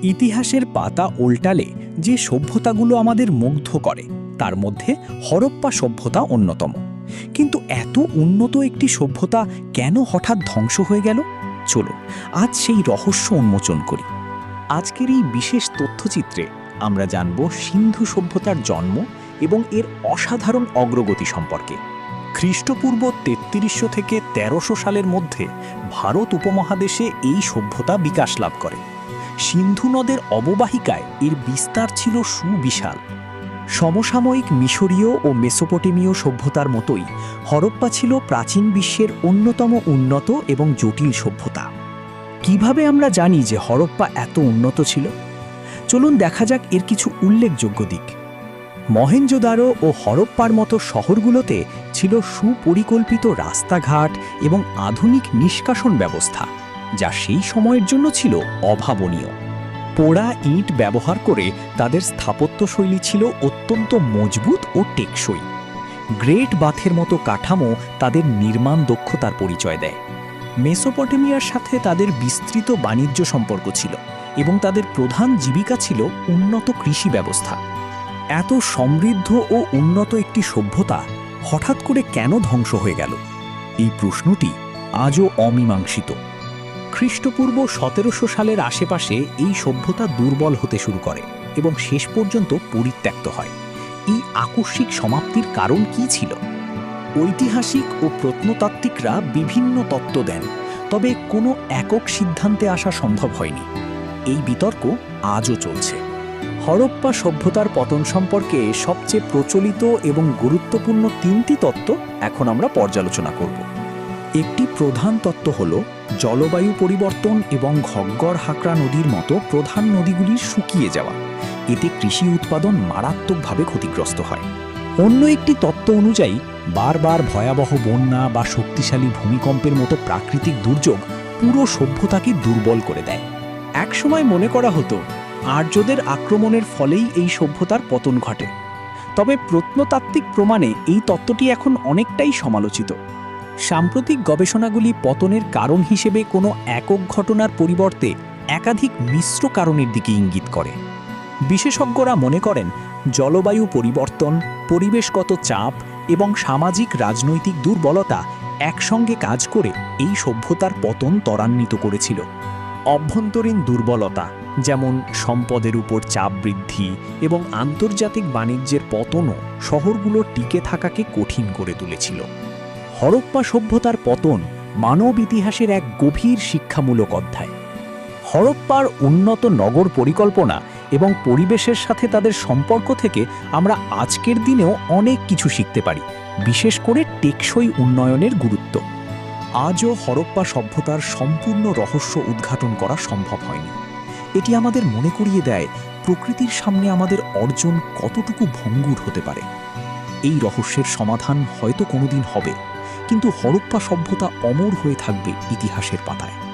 ইতিহাসের পাতা উল্টালে যে সভ্যতাগুলো আমাদের মুগ্ধ করে তার মধ্যে হরপ্পা সভ্যতা অন্যতম। কিন্তু এত উন্নত একটি সভ্যতা কেন হঠাৎ ধ্বংস হয়ে গেল? চলুন আজ সেই রহস্য উন্মোচন করি। আজকের এই বিশেষ তথ্যচিত্রে আমরা জানব সিন্ধু সভ্যতার জন্ম এবং এর অসাধারণ অগ্রগতি সম্পর্কে। খ্রিস্টপূর্ব ৩৩০০ থেকে ১৩০০ সালের মধ্যে ভারত উপমহাদেশে এই সভ্যতা বিকাশ লাভ করে। সিন্ধু নদের অববাহিকায় এর বিস্তার ছিল সুবিশাল। সমসাময়িক মিশরীয় ও মেসোপটেমীয় সভ্যতার মতোই হরপ্পা ছিল প্রাচীন বিশ্বের অন্যতম উন্নত এবং জটিল সভ্যতা। কিভাবে আমরা জানি যে হরপ্পা এত উন্নত ছিল? চলুন দেখা যাক এর কিছু উল্লেখযোগ্য দিক। মহেঞ্জোদারো ও হরপ্পার মতো শহরগুলোতে ছিল সুপরিকল্পিত রাস্তাঘাট এবং আধুনিক নিষ্কাশন ব্যবস্থা, যা সেই সময়ের জন্য ছিল অভাবনীয়। পোড়া ইট ব্যবহার করে তাদের স্থাপত্যশৈলী ছিল অত্যন্ত মজবুত ও টেকসই। গ্রেট বাথের মতো কাঠামো তাদের নির্মাণ দক্ষতার পরিচয় দেয়। মেসোপটেমিয়ার সাথে তাদের বিস্তৃত বাণিজ্য সম্পর্ক ছিল এবং তাদের প্রধান জীবিকা ছিল উন্নত কৃষি ব্যবস্থা। এত সমৃদ্ধ ও উন্নত একটি সভ্যতা হঠাৎ করে কেন ধ্বংস হয়ে গেল? এই প্রশ্নটি আজও অমীমাংসিত। খ্রিস্টপূর্ব ১৭০০ সালের আশেপাশে এই সভ্যতা দুর্বল হতে শুরু করে এবং শেষ পর্যন্ত পরিত্যক্ত হয়। এই আকস্মিক সমাপ্তির কারণ কি ছিল? ঐতিহাসিক ও প্রত্নতাত্ত্বিকরা বিভিন্ন তত্ত্ব দেন, তবে কোনো একক সিদ্ধান্তে আসা সম্ভব হয়নি। এই বিতর্ক আজও চলছে। হরপ্পা সভ্যতার পতন সম্পর্কে সবচেয়ে প্রচলিত এবং গুরুত্বপূর্ণ ৩টি তত্ত্ব এখন আমরা পর্যালোচনা করব। একটি প্রধান তত্ত্ব হল জলবায়ু পরিবর্তন এবং ঘগ্গর-হাকরা নদীর মতো প্রধান নদীগুলির শুকিয়ে যাওয়া। এতে কৃষি উৎপাদন মারাত্মকভাবে ক্ষতিগ্রস্ত হয়। অন্য একটি তত্ত্ব অনুযায়ী বারবার ভয়াবহ বন্যা বা শক্তিশালী ভূমিকম্পের মতো প্রাকৃতিক দুর্যোগ পুরো সভ্যতাকে দুর্বল করে দেয়। একসময় মনে করা হতো আর্যদের আক্রমণের ফলেই এই সভ্যতার পতন ঘটে, তবে প্রত্নতাত্ত্বিক প্রমাণে এই তত্ত্বটি এখন অনেকটাই সমালোচিত। সাম্প্রতিক গবেষণাগুলি পতনের কারণ হিসেবে কোনো একক ঘটনার পরিবর্তে একাধিক মিশ্র কারণের দিকে ইঙ্গিত করে। বিশেষজ্ঞরা মনে করেন জলবায়ু পরিবর্তন, পরিবেশগত চাপ এবং সামাজিক রাজনৈতিক দুর্বলতা একসঙ্গে কাজ করে এই সভ্যতার পতন ত্বরান্বিত করেছিল। অভ্যন্তরীণ দুর্বলতা, যেমন সম্পদের উপর চাপ বৃদ্ধি এবং আন্তর্জাতিক বাণিজ্যের পতনও শহরগুলো টিকে থাকাকে কঠিন করে তুলেছিল। হরপ্পা সভ্যতার পতন মানব ইতিহাসের এক গভীর শিক্ষামূলক অধ্যায়। হরপ্পার উন্নত নগর পরিকল্পনা এবং পরিবেশের সাথে তাদের সম্পর্ক থেকে আমরা আজকের দিনেও অনেক কিছু শিখতে পারি, বিশেষ করে টেকসই উন্নয়নের গুরুত্ব। আজও হরপ্পা সভ্যতার সম্পূর্ণ রহস্য উদ্ঘাটন করা সম্ভব হয়নি। এটি আমাদের মনে করিয়ে দেয় প্রকৃতির সামনে আমাদের অর্জন কতটুকু ভঙ্গুর হতে পারে। এই রহস্যের সমাধান হয়তো কোনোদিন হবে, কিন্তু হরপ্পা সভ্যতা অমর হয়ে থাকবে ইতিহাসের পাতায়।